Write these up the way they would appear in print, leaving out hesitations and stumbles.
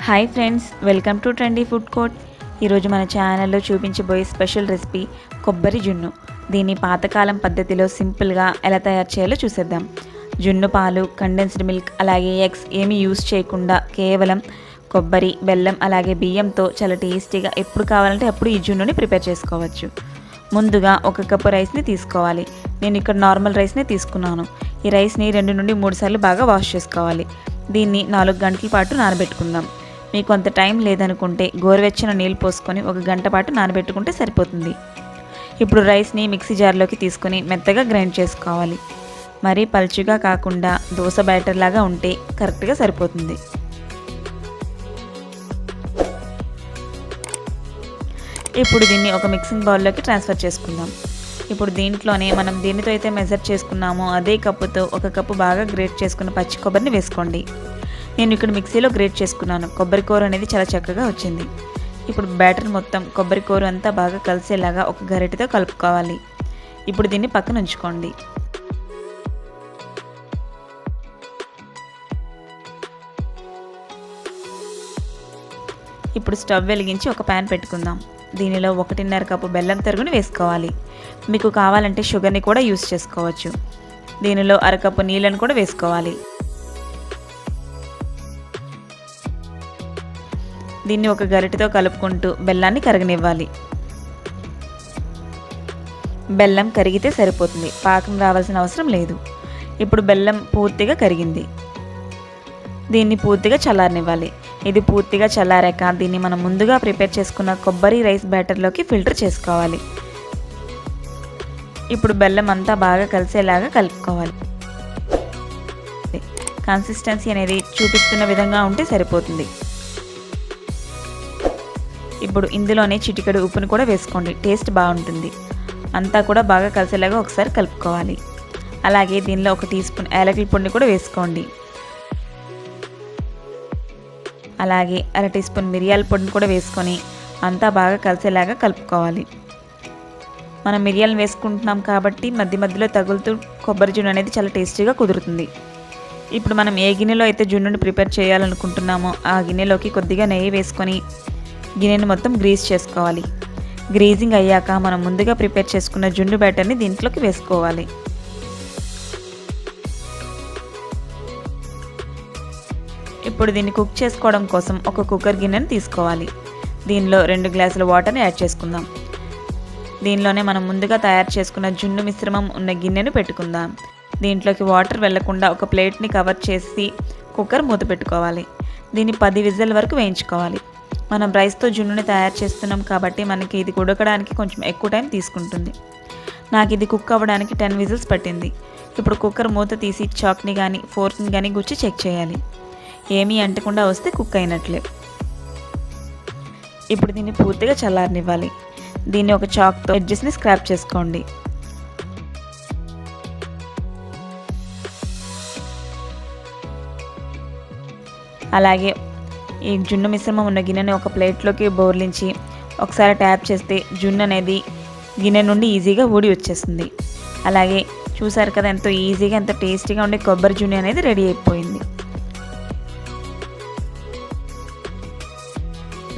Hi friends, welcome to trendy food court. ఈరోజు మన ఛానల్లో చూపించబోయే స్పెషల్ రెసిపీ కొబ్బరి జున్ను. దీన్ని పాతకాలం పద్ధతిలో సింపుల్గా ఎలా తయారు చేయాలో చూసేద్దాం. జున్ను పాలు, కండెన్స్డ్ మిల్క్, అలాగే ఎగ్స్ ఏమీ యూస్ చేయకుండా కేవలం కొబ్బరి, బెల్లం అలాగే బియ్యంతో చాలా టేస్టీగా ఎప్పుడు కావాలంటే అప్పుడు ఈ జున్నుని ప్రిపేర్ చేసుకోవచ్చు. ముందుగా 1 కప్పు రైస్ని తీసుకోవాలి. నేను ఇక్కడ నార్మల్ రైస్ని తీసుకున్నాను. ఈ రైస్ని 2 నుండి 3 సార్లు బాగా వాష్ చేసుకోవాలి. దీన్ని 4 గంటల పాటు నానబెట్టుకుందాం. మీకు అంత టైం లేదనుకుంటే గోరువెచ్చని నీళ్ళు పోసుకొని 1 గంట పాటు నానబెట్టుకుంటే సరిపోతుంది. ఇప్పుడు రైస్ని మిక్సీ జార్లోకి తీసుకొని మెత్తగా గ్రైండ్ చేసుకోవాలి. మరీ పలుచగా కాకుండా దోశ బ్యాటర్ లాగా ఉంటే కరెక్ట్గా సరిపోతుంది. ఇప్పుడు దీన్ని ఒక మిక్సింగ్ బౌల్లోకి ట్రాన్స్ఫర్ చేసుకుందాం. ఇప్పుడు దీంట్లోనే మనం దేనితో అయితే మెజర్ చేసుకున్నామో అదే కప్పుతో 1 కప్పు బాగా గ్రేట్ చేసుకున్న పచ్చి కొబ్బరిని వేసుకోండి. నేను ఇక్కడ మిక్సీలో గ్రేట్ చేసుకున్నాను. కొబ్బరి కూర అనేది చాలా చక్కగా వచ్చింది. ఇప్పుడు బ్యాటర్ మొత్తం కొబ్బరి కూర అంతా బాగా కలిసేలాగా ఒక గరిటెతో కలుపుకోవాలి. ఇప్పుడు దీన్ని పక్కన ఉంచుకోండి. ఇప్పుడు స్టవ్ వెలిగించి ఒక ప్యాన్ పెట్టుకుందాం. దీనిలో 1.5 కప్పు బెల్లం తరుగుని వేసుకోవాలి. మీకు కావాలంటే షుగర్ని కూడా యూస్ చేసుకోవచ్చు. దీనిలో 1/2 కప్పు నీళ్ళను కూడా వేసుకోవాలి. దీన్ని ఒక గరిటెతో కలుపుకుంటూ బెల్లాన్ని కరగనివ్వాలి. బెల్లం కరిగితే సరిపోతుంది, పాకం రావాల్సిన అవసరం లేదు. ఇప్పుడు బెల్లం పూర్తిగా కరిగింది. దీన్ని పూర్తిగా చల్లారనివ్వాలి. ఇది పూర్తిగా చల్లారాక దీన్ని మనం ముందుగా ప్రిపేర్ చేసుకున్న కొబ్బరి రైస్ బ్యాటర్లోకి ఫిల్టర్ చేసుకోవాలి. ఇప్పుడు బెల్లం అంతా బాగా కలిసేలాగా కలుపుకోవాలి. కన్సిస్టెన్సీ అనేది చూపిస్తున్న విధంగా ఉంటే సరిపోతుంది. ఇప్పుడు ఇందులోనే చిటికెడు ఉప్పుని కూడా వేసుకోండి, టేస్ట్ బాగుంటుంది. అంతా కూడా బాగా కలిసేలాగా ఒకసారి కలుపుకోవాలి. అలాగే దీనిలో 1 టీ స్పూన్ యాలకుల పొడిని కూడా వేసుకోండి. అలాగే 1/2 టీ స్పూన్ మిరియాల పొడిని కూడా వేసుకొని అంతా బాగా కలిసేలాగా కలుపుకోవాలి. మనం మిరియాలను వేసుకుంటున్నాం కాబట్టి మధ్య మధ్యలో తగులుతూ కొబ్బరి జున్ను అనేది చాలా టేస్టీగా కుదురుతుంది. ఇప్పుడు మనం ఏ గిన్నెలో అయితే జున్నుని ప్రిపేర్ చేయాలనుకుంటున్నామో ఆ గిన్నెలోకి కొద్దిగా నెయ్యి వేసుకొని గిన్నెని మొత్తం గ్రీస్ చేసుకోవాలి. గ్రీజింగ్ అయ్యాక మనం ముందుగా ప్రిపేర్ చేసుకున్న జున్ను బ్యాటర్ని దీంట్లోకి వేసుకోవాలి. ఇప్పుడు దీన్ని కుక్ చేసుకోవడం కోసం ఒక కుక్కర్ గిన్నెని తీసుకోవాలి. దీనిలో 2 గ్లాసుల వాటర్ని యాడ్ చేసుకుందాం. దీనిలోనే మనం ముందుగా తయారు చేసుకున్న జున్ను మిశ్రమం ఉన్న గిన్నెను పెట్టుకుందాం. దీంట్లోకి వాటర్ వెళ్లకుండా ఒక ప్లేట్ని కవర్ చేసి కుక్కర్ మూత పెట్టుకోవాలి. దీన్ని 10 విజిల్ వరకు వేయించుకోవాలి. మనం రైస్తో జున్నుని తయారు చేస్తున్నాం కాబట్టి మనకి ఇది ఉడకడానికి కొంచెం ఎక్కువ టైం తీసుకుంటుంది. నాకు ఇది కుక్ అవ్వడానికి 10 విజిల్స్ పట్టింది. ఇప్పుడు కుక్కర్ మూత తీసి చాక్ని కానీ ఫోర్క్ని కానీ గుచ్చి చెక్ చేయాలి. ఏమీ అంటకుండా వస్తే కుక్ అయినట్లే. ఇప్పుడు దీన్ని పూర్తిగా చల్లారనివ్వాలి. దీన్ని ఒక చాక్తో ఎడ్జెస్ని స్క్రాప్ చేసుకోండి. అలాగే ఈ జున్ను మిశ్రమం ఉన్న గిన్నెని ఒక ప్లేట్లోకి బోర్లించి ఒకసారి ట్యాప్ చేస్తే జున్ను అనేది గిన్నె నుండి ఈజీగా ఊడి వచ్చేస్తుంది. అలాగే చూసారు కదా, ఎంతో ఈజీగా ఎంతో టేస్టీగా ఉండే కొబ్బరి జున్ను అనేది రెడీ అయిపోయింది.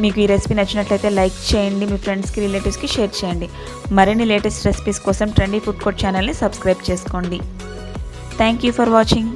మీకు ఈ రెసిపీ నచ్చినట్లయితే లైక్ చేయండి, మీ ఫ్రెండ్స్కి రిలేటివ్స్కి షేర్ చేయండి. మరిన్ని లేటెస్ట్ రెసిపీస్ కోసం ట్రెండీ ఫుడ్ కోర్ట్ ఛానల్ని సబ్స్క్రైబ్ చేసుకోండి. Thank you for watching.